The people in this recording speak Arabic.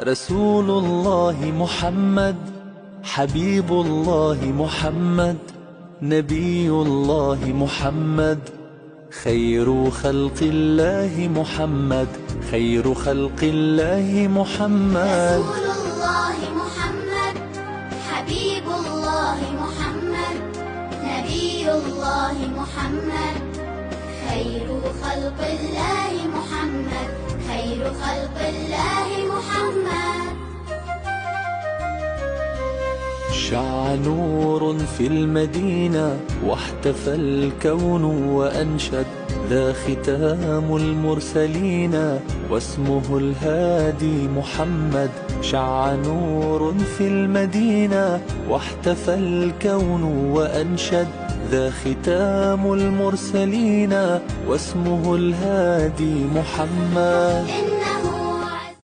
رسول الله محمد، حبيب الله محمد، نبي الله محمد، خير خلق الله محمد، خير خلق الله محمد. رسول الله محمد، حبيب الله محمد، نبي الله محمد، خير خلق الله محمد، خير خلق الله محمد. شع نور في المدينة واحتفى الكون وأنشد، ذا ختام المرسلين واسمه الهادي محمد. شع نور في المدينة واحتفى الكون وأنشد، ذا ختام المرسلين واسمه الهادي محمد.